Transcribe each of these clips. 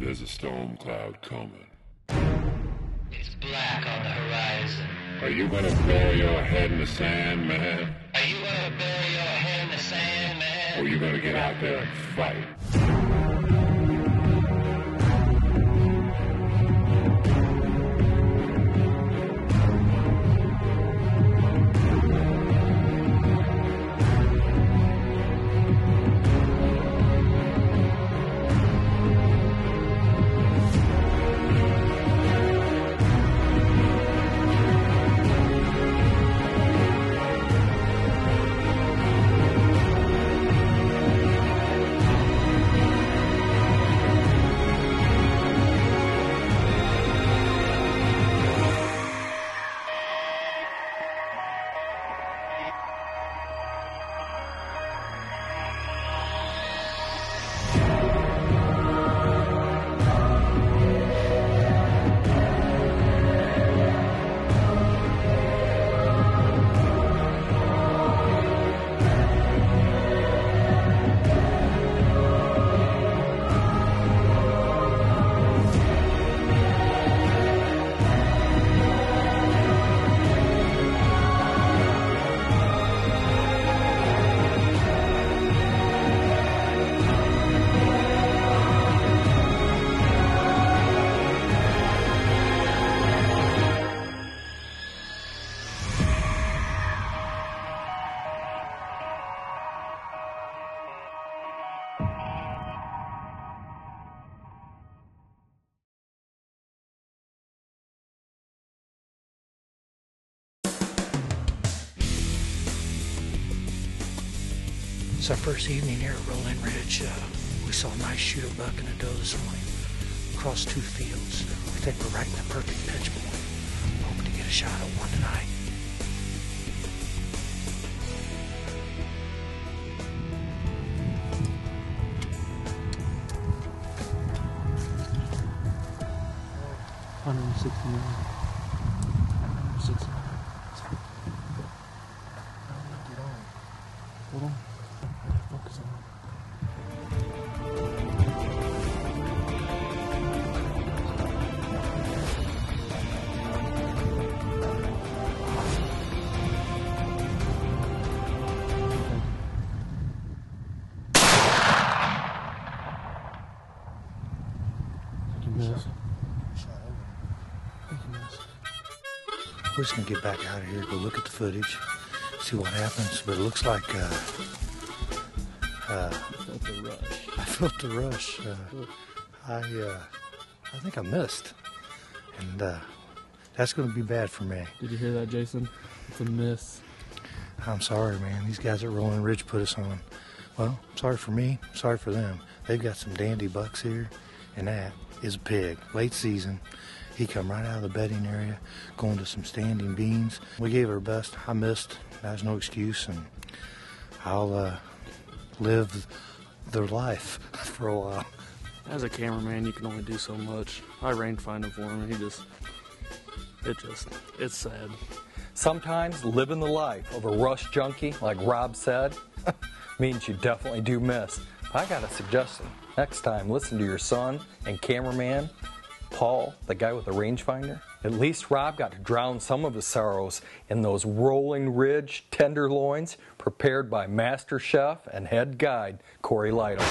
There's a storm cloud coming. It's black on the horizon. Are you gonna bury your head in the sand, man? Are you gonna bury your head in the sand, man? Or are you gonna get out there and fight? It's our first evening here at Rolling Ridge. We saw a nice shooter buck and a doe this morning across 2 fields. We think we're right in the perfect pitch point. Hoping to get a shot at one tonight. Hold on. Focus on it. We're just going to get back out of here, go look at the footage, see what happens. But it looks like I felt the rush. I felt the rush. I think I missed. And that's going to be bad for me. Did you hear that, Jason? It's a miss. I'm sorry, man. These guys at Rolling Ridge put us on. Well, sorry for me, sorry for them. They've got some dandy bucks here, and that is a pig. Late season. He come right out of the bedding area, going to some standing beans. We gave it our best. I missed. There's no excuse, and I'll live their life for a while. As a cameraman, you can only do so much. I rangefind him for him, and it's sad. Sometimes living the life of a rush junkie, like Rob said, means you definitely do miss. But I got a suggestion. Next time, listen to your son and cameraman, Paul, the guy with the rangefinder. At least Rob got to drown some of his sorrows in those Rolling Ridge tenderloins prepared by master chef and head guide Corey Lytle.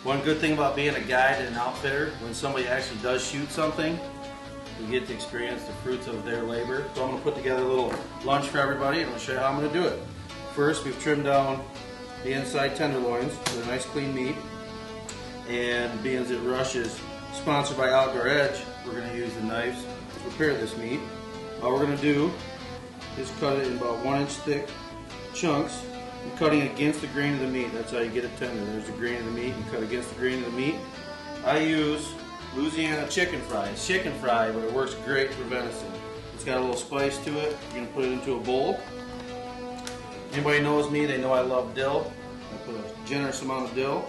One good thing about being a guide and an outfitter, when somebody actually does shoot something, we get to experience the fruits of their labor. So I'm going to put together a little lunch for everybody, and I'm going to show you how I'm going to do it. First, we've trimmed down the inside tenderloins with a nice clean meat. And being that Rush is sponsored by Outdoor Edge, we're going to use the knives to prepare this meat. All we're going to do is cut it in about 1-inch thick chunks. I'm cutting against the grain of the meat. That's how you get it tender. There's the grain of the meat. You cut against the grain of the meat. I use Louisiana chicken fry. It's chicken fry, but it works great for venison. It's got a little spice to it. You're going to put it into a bowl. Anybody knows me, they know I love dill. I put a generous amount of dill.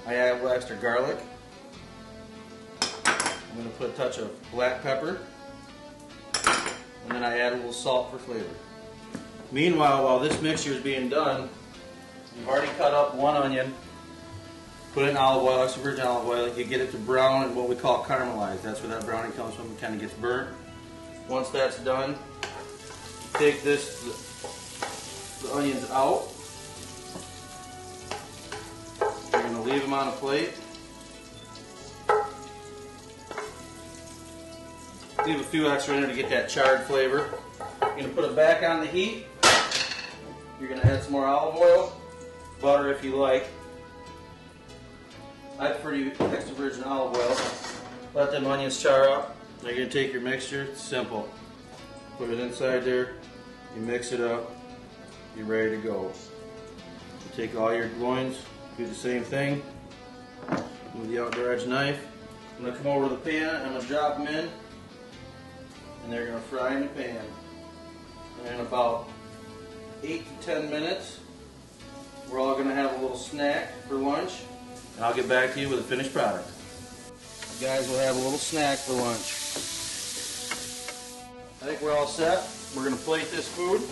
I add a little extra garlic. I'm going to put a touch of black pepper. And then I add a little salt for flavor. Meanwhile, while this mixture is being done, You've already cut up one onion, put it in olive oil, extra virgin olive oil. You get it to brown and what we call caramelized. That's where that browning comes from. It kind of gets burnt. Once that's done, take the onions out. You're going to leave them on a plate. Leave a few extra in there to get that charred flavor. You're going to put it back on the heat. You're going to add some more olive oil, butter if you like. I prefer to use extra virgin olive oil. Let them onions char up. Now you're going to take your mixture. It's simple. Put it inside there. You mix it up. You're ready to go. You take all your loins. Do the same thing. With the outdoor edge knife. I'm going to come over to the pan. I'm going to drop them in. And they're going to fry in the pan. And in about 8 to 10 minutes, we're all going to have a little snack for lunch. And I'll get back to you with the finished product. You guys will have a little snack for lunch. I think we're all set. We're going to plate this food.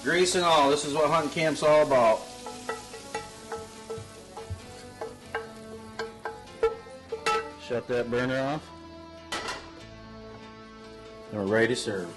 Grease and all. This is what hunting camp's all about. Shut that burner off. And we're ready to serve.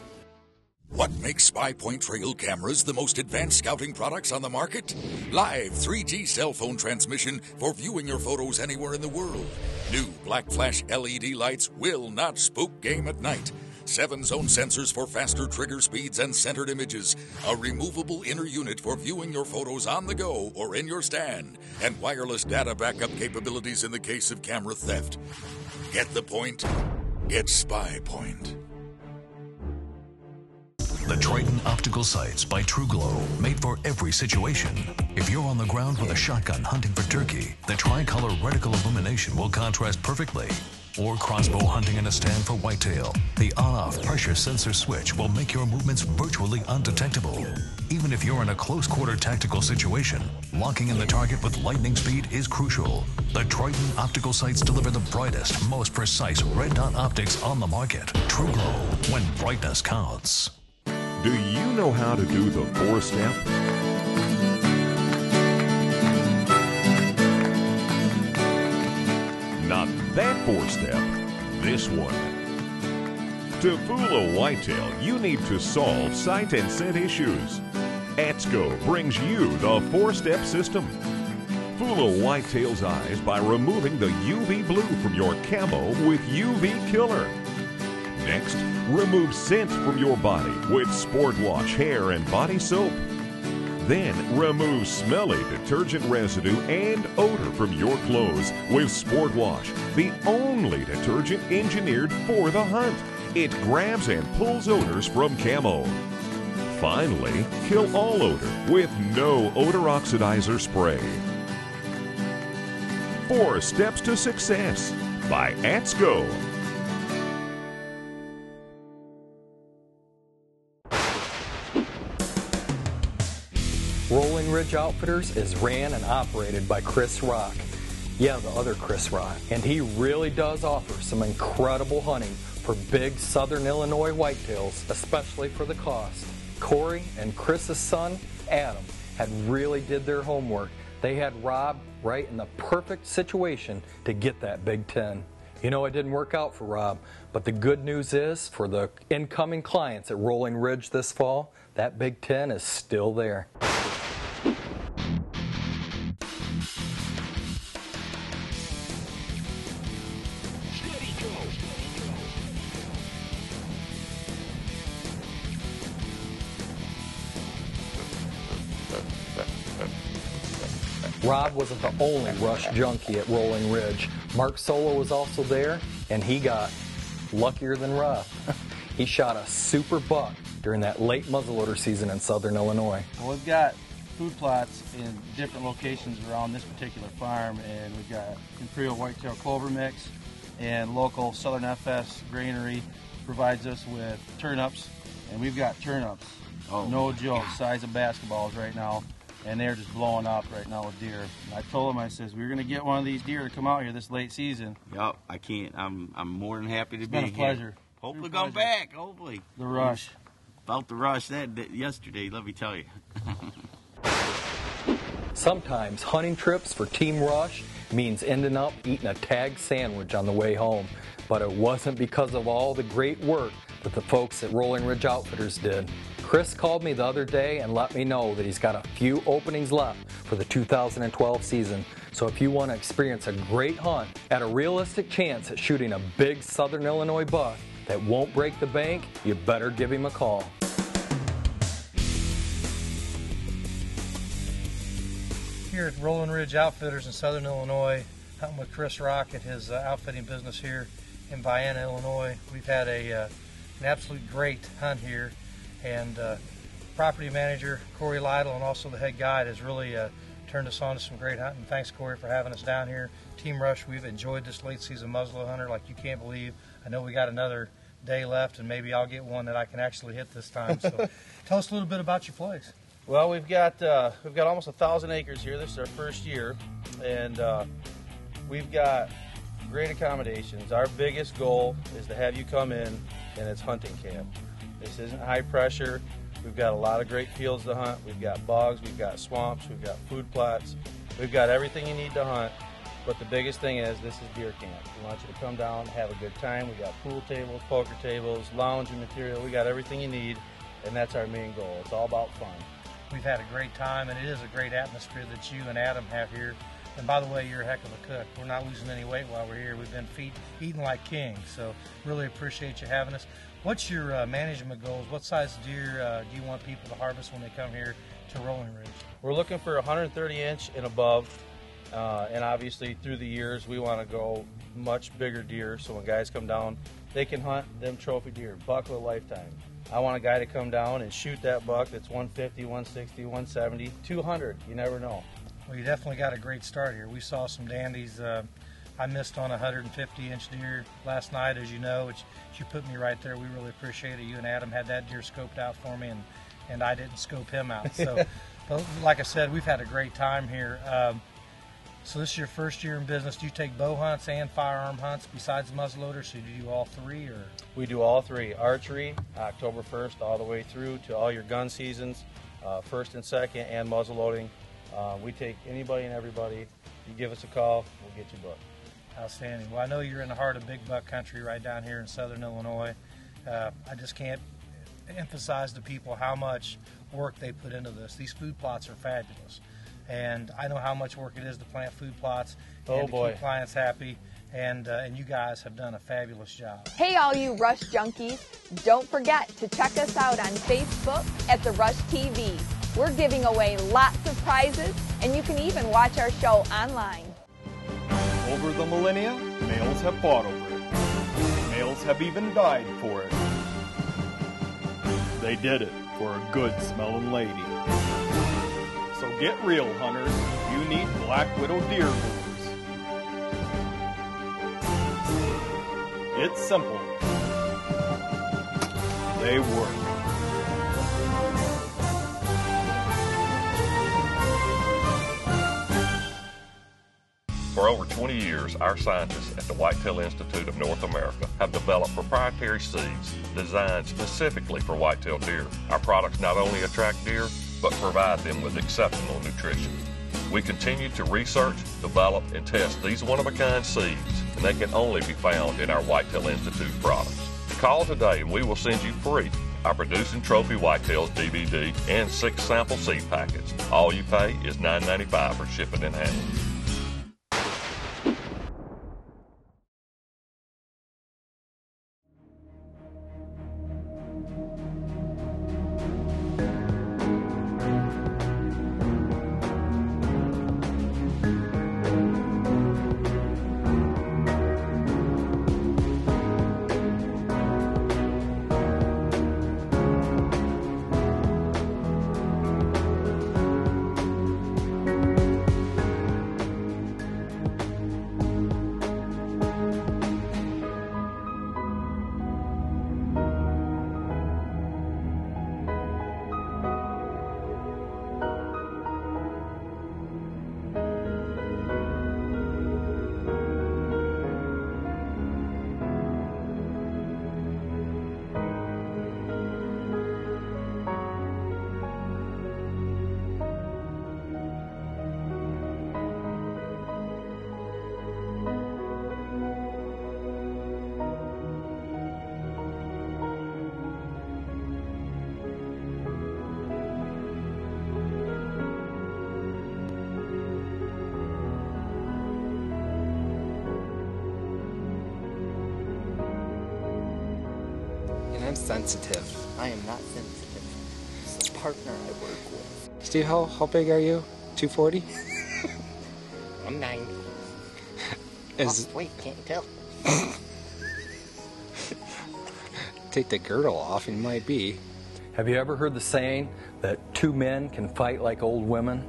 What makes SpyPoint trail cameras the most advanced scouting products on the market? Live 3G cell phone transmission for viewing your photos anywhere in the world. New black flash LED lights will not spook game at night. 7-zone sensors for faster trigger speeds and centered images. A removable inner unit for viewing your photos on the go or in your stand. And wireless data backup capabilities in the case of camera theft. Get the point? Get SpyPoint. The Triton optical sights by TrueGlow, made for every situation. If you're on the ground with a shotgun hunting for turkey, the tricolor reticle illumination will contrast perfectly. Or crossbow hunting in a stand for whitetail, the on-off pressure sensor switch will make your movements virtually undetectable. Even if you're in a close-quarter tactical situation, locking in the target with lightning speed is crucial. The Triton optical sights deliver the brightest, most precise red dot optics on the market. TrueGlow, when brightness counts. Do you know how to do the 4-step? Not that 4-step, this one. To fool a whitetail, you need to solve sight and scent issues. ATSCO brings you the 4-step system. Fool a whitetail's eyes by removing the UV blue from your camo with UV Killer. Next, remove scent from your body with Sport Wash hair and body soap. Then, remove smelly detergent residue and odor from your clothes with Sport Wash, the only detergent engineered for the hunt. It grabs and pulls odors from camo. Finally, kill all odor with no odor oxidizer spray. 4 Steps to Success by ATSCO. Rolling Ridge Outfitters is ran and operated by Chris Rock. Yeah, the other Chris Rock. And he really does offer some incredible hunting for big southern Illinois whitetails, especially for the cost. Corey and Chris's son, Adam, had really did their homework. They had Rob right in the perfect situation to get that Big 10. You know, it didn't work out for Rob, but the good news is for the incoming clients at Rolling Ridge this fall, that Big 10 is still there. Rob wasn't the only rush junkie at Rolling Ridge. Mark Solo was also there, and he got luckier than Rob. He shot a super buck during that late muzzleloader season in southern Illinois. Well, we've got food plots in different locations around this particular farm, and we've got Imperial Whitetail Clover Mix, and local Southern FS Granary provides us with turnips, and we've got turnips. Oh, no joke, size of basketballs right now. And they're just blowing up right now with deer. And I told him, I says, we're going to get one of these deer to come out here this late season. Yep, I can't. I'm more than happy to be here. It's been a pleasure. Hopefully come back, hopefully. The rush. Felt the rush that yesterday, let me tell you. Sometimes hunting trips for Team Rush means ending up eating a tag sandwich on the way home. But it wasn't because of all the great work that the folks at Rolling Ridge Outfitters did. Chris called me the other day and let me know that he's got a few openings left for the 2012 season. So if you want to experience a great hunt at a realistic chance at shooting a big Southern Illinois buck that won't break the bank, you better give him a call. Here at Rolling Ridge Outfitters in Southern Illinois, hunting with Chris Rock at his outfitting business here in Vienna, Illinois. We've had an absolute great hunt here, and property manager Corey Lytle and also the head guide has really turned us on to some great hunting. Thanks, Corey, for having us down here. Team Rush, we've enjoyed this late season muzzleloader hunter like you can't believe. I know we got another day left, and maybe I'll get one that I can actually hit this time. So tell us a little bit about your place. Well, we've got almost 1,000 acres here. This is our first year, and we've got great accommodations. Our biggest goal is to have you come in and it's hunting camp. This isn't high pressure. We've got a lot of great fields to hunt. We've got bogs, we've got swamps, we've got food plots. We've got everything you need to hunt. But the biggest thing is this is deer camp. We want you to come down, have a good time. We got pool tables, poker tables, lounging material. We got everything you need, and that's our main goal. It's all about fun. We've had a great time, and it is a great atmosphere that you and Adam have here. And by the way, you're a heck of a cook. We're not losing any weight while we're here. We've been eating like kings, so really appreciate you having us. What's your management goals? What size deer do you want people to harvest when they come here to Rolling Ridge? We're looking for 130 inch and above, and obviously through the years we want to go much bigger deer, so when guys come down, they can hunt them trophy deer, buck of a lifetime. I want a guy to come down and shoot that buck that's 150, 160, 170, 200, you never know. Well, you definitely got a great start here. We saw some dandies. I missed on a 150-inch deer last night, as you know, which you put me right there. We really appreciate it. You and Adam had that deer scoped out for me, and I didn't scope him out. So, but like I said, we've had a great time here. So this is your first year in business. Do you take bow hunts and firearm hunts besides muzzleloader? So do you do all three, or? We do all three. Archery, October 1st all the way through to all your gun seasons, first and second, and muzzleloading. We take anybody and everybody. You give us a call, we'll get you booked. Outstanding. Well, I know you're in the heart of big buck country right down here in Southern Illinois. I just can't emphasize to people how much work they put into this. These food plots are fabulous. And I know how much work it is to plant food plots and to keep clients happy. And you guys have done a fabulous job. Hey, all you Rush junkies. Don't forget to check us out on Facebook at The Rush TV. We're giving away lots of prizes, and you can even watch our show online. Over the millennia, males have fought over it. Males have even died for it. They did it for a good-smelling lady. So get real, hunters. You need Black Widow deer lures. It's simple. They work. For over 20 years, our scientists at the Whitetail Institute of North America have developed proprietary seeds designed specifically for whitetail deer. Our products not only attract deer, but provide them with exceptional nutrition. We continue to research, develop, and test these one-of-a-kind seeds, and they can only be found in our Whitetail Institute products. Call today and we will send you free our Producing Trophy Whitetails DVD and 6 sample seed packets. All you pay is $9.95 for shipping and handling. I'm sensitive. I am not sensitive. It's the partner I work with. Steve, how big are you? 240? I'm 90. Wait, can't tell. Take the girdle off and you might be. Have you ever heard the saying that two men can fight like old women?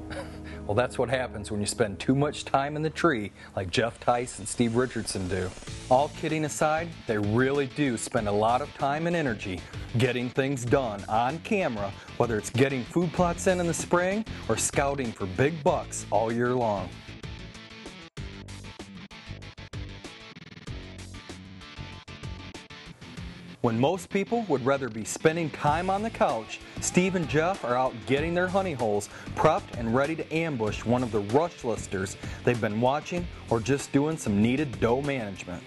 Well, that's what happens when you spend too much time in the tree like Jeff Theis and Steve Richardson do. All kidding aside, they really do spend a lot of time and energy getting things done on camera, whether it's getting food plots in the spring or scouting for big bucks all year long. When most people would rather be spending time on the couch, Steve and Jeff are out getting their honey holes prepped and ready to ambush one of the rush listers they've been watching or just doing some needed doe management.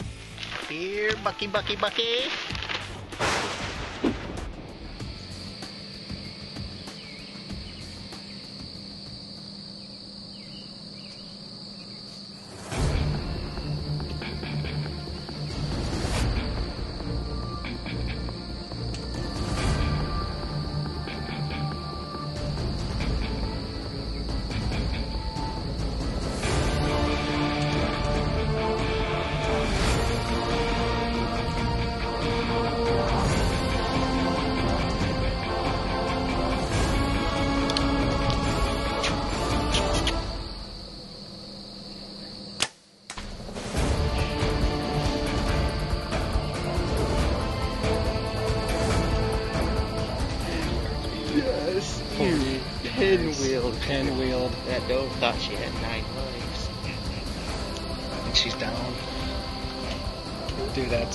Here, Bucky, Bucky, Bucky. Pinwheeled. That doe thought she had 9 legs. I think she's down. Dude, that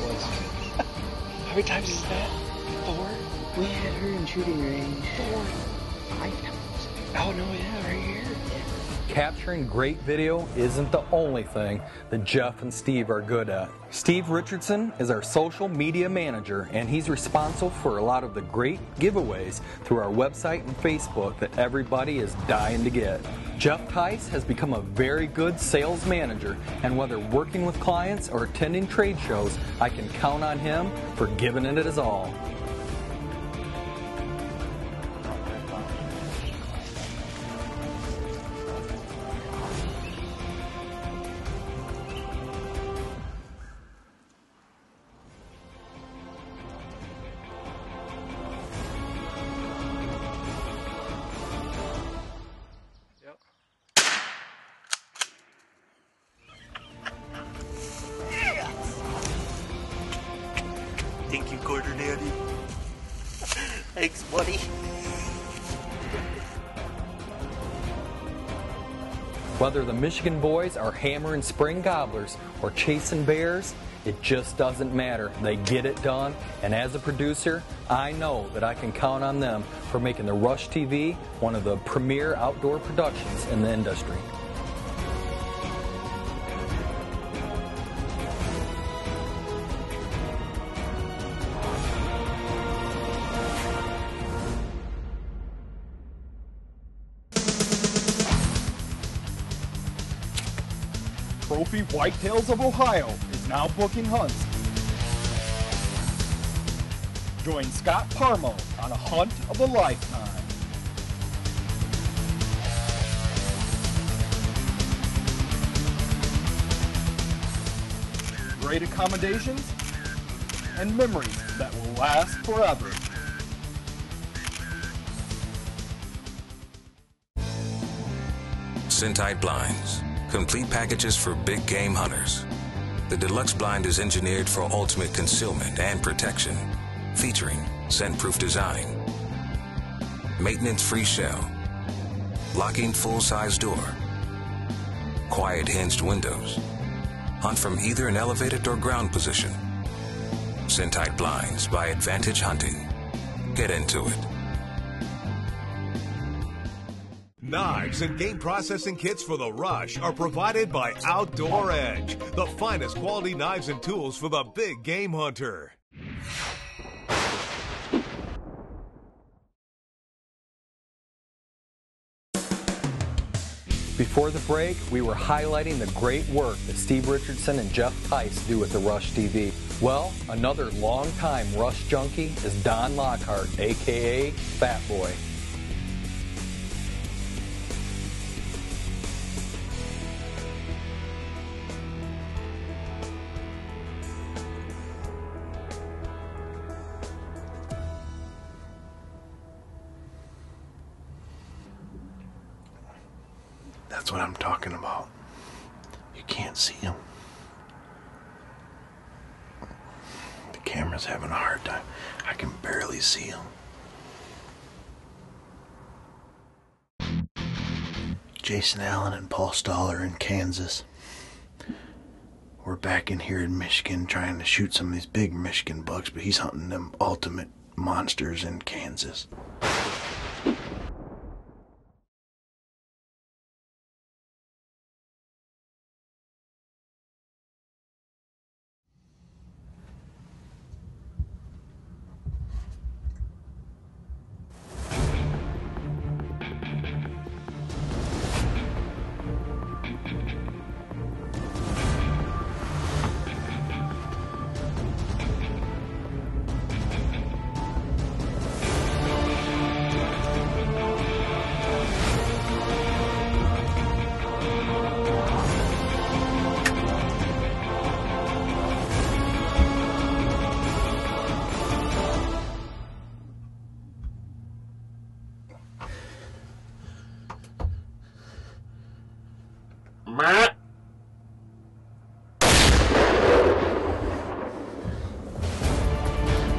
was... How many times is that? 4? We had her in shooting range 4. 5 times. Oh no, yeah, right here. Capturing great video isn't the only thing that Jeff and Steve are good at. Steve Richardson is our social media manager, and he's responsible for a lot of the great giveaways through our website and Facebook that everybody is dying to get. Jeff Theis has become a very good sales manager, and whether working with clients or attending trade shows, I can count on him for giving it his all. Thank you, Quarter Daddy. Thanks, buddy. Whether the Michigan boys are hammering spring gobblers or chasing bears, it just doesn't matter. They get it done, and as a producer, I know that I can count on them for making the Rush TV one of the premier outdoor productions in the industry. Trophy Whitetails of Ohio is now booking hunts. Join Scott Parmo on a hunt of a lifetime. Great accommodations and memories that will last forever. Centite Blinds. Complete packages for big game hunters. The deluxe blind is engineered for ultimate concealment and protection, featuring scent-proof design, maintenance-free shell, locking full-size door, quiet hinged windows, hunt from either an elevated or ground position. Centite Blinds by Advantage Hunting. Get into it. Knives and game processing kits for the rush are provided by Outdoor Edge, the finest quality knives and tools for the big game hunter. Before the break, we were highlighting the great work that Steve Richardson and Jeff Theis do at the Rush TV. Well, another long-time Rush junkie is Don Lockhart, aka Fat Boy. That's what I'm talking about. You can't see him. The camera's having a hard time. I can barely see him. Jason Allen and Paul Stoller in Kansas. We're back in here in Michigan trying to shoot some of these big Michigan bucks, but he's hunting them ultimate monsters in Kansas.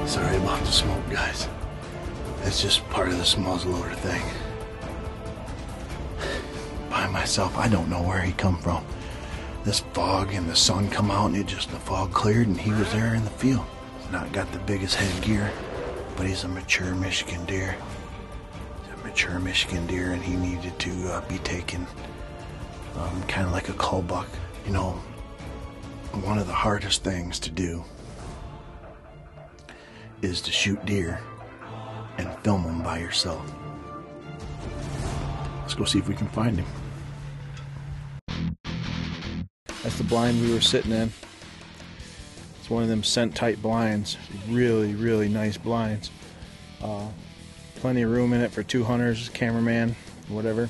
Sorry about the smoke, guys. It's just part of this muzzleloader thing. By myself, I don't know where he come from. This fog and the sun come out and the fog cleared and he was there in the field. He's not got the biggest headgear, but he's a mature Michigan deer. He's a mature Michigan deer and he needed to be taken kind of like a cull buck. You know, one of the hardest things to do is to shoot deer and film them by yourself. Let's go see if we can find him. That's the blind we were sitting in. It's one of them scent tight blinds. Really, really nice blinds. Plenty of room in it for two hunters, cameraman, whatever.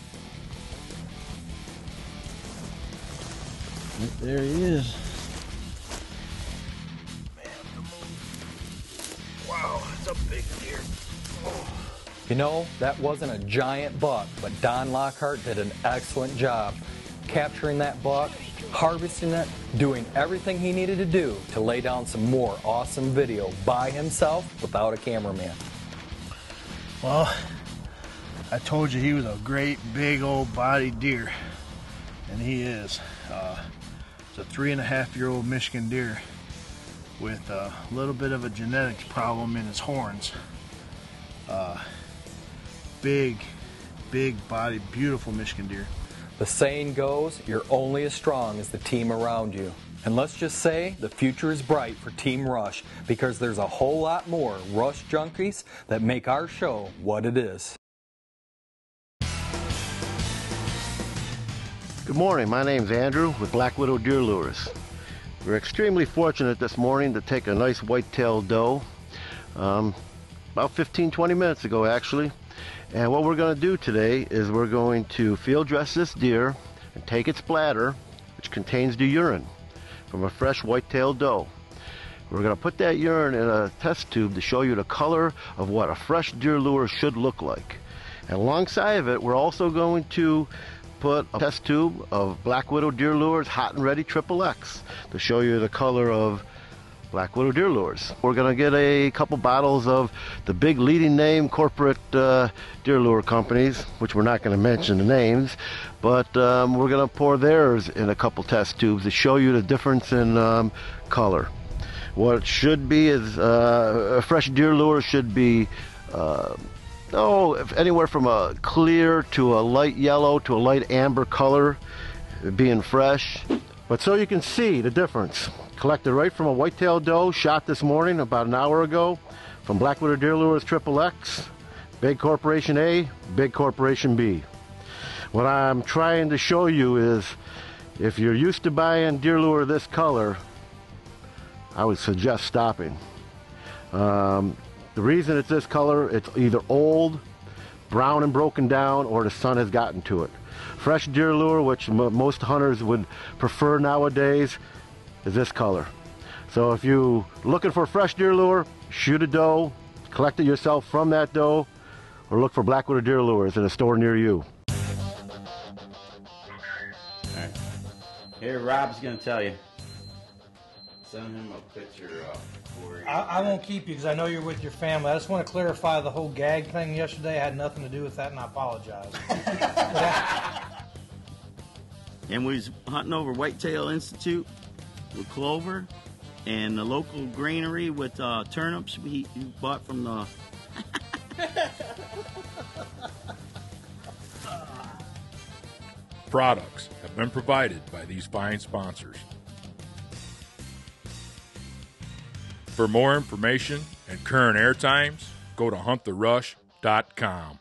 Right there he is. Wow, that's a big deer. Oh. You know, that wasn't a giant buck, but Don Lockhart did an excellent job capturing that buck, harvesting it, doing everything he needed to do to lay down some more awesome video by himself without a cameraman. Well, I told you he was a great big old bodied deer, and he is. It's a 3.5-year-old Michigan deer with a little bit of a genetics problem in his horns. Big bodied, beautiful Michigan deer. The saying goes, you're only as strong as the team around you. And let's just say the future is bright for Team Rush because there's a whole lot more Rush junkies that make our show what it is. Good morning, my name's Andrew with Black Widow Deer Lures. We're extremely fortunate this morning to take a nice whitetail doe, about 15-20 minutes ago actually. And what we're going to do today is we're going to field dress this deer and take its bladder, which contains the urine from a fresh whitetail doe. We're going to put that urine in a test tube to show you the color of what a fresh deer lure should look like. And alongside of it, we're also going to put a test tube of Black Widow Deer Lures Hot and Ready XXX to show you the color of Black Widow Deer Lures. We're going to get a couple bottles of the big leading name corporate deer lure companies, which we're not going to mention the names, but we're going to pour theirs in a couple test tubes to show you the difference in color. What it should be is a fresh deer lure should be anywhere from a clear to a light yellow to a light amber color, being fresh. But so you can see the difference. Collected right from a whitetail doe, shot this morning about an hour ago from Black Widow Deer Lures XXX, Big Corporation A, Big Corporation B. What I'm trying to show you is if you're used to buying deer lure this color, I would suggest stopping. The reason it's this color, it's either old, brown and broken down, or the sun has gotten to it. Fresh deer lure, which most hunters would prefer nowadays, is this color. So if you're looking for fresh deer lure, shoot a doe, collect it yourself from that doe, or look for black widow deer lures in a store near you. Alright. Here, Rob's going to tell you. Send him a picture for you. I won't keep you because I know you're with your family. I just want to clarify the whole gag thing yesterday had nothing to do with that, and I apologize. And we was hunting over Whitetail Institute with clover and the local granary with turnips we bought from the... Products have been provided by these fine sponsors. For more information and current air times, go to hunttherush.com.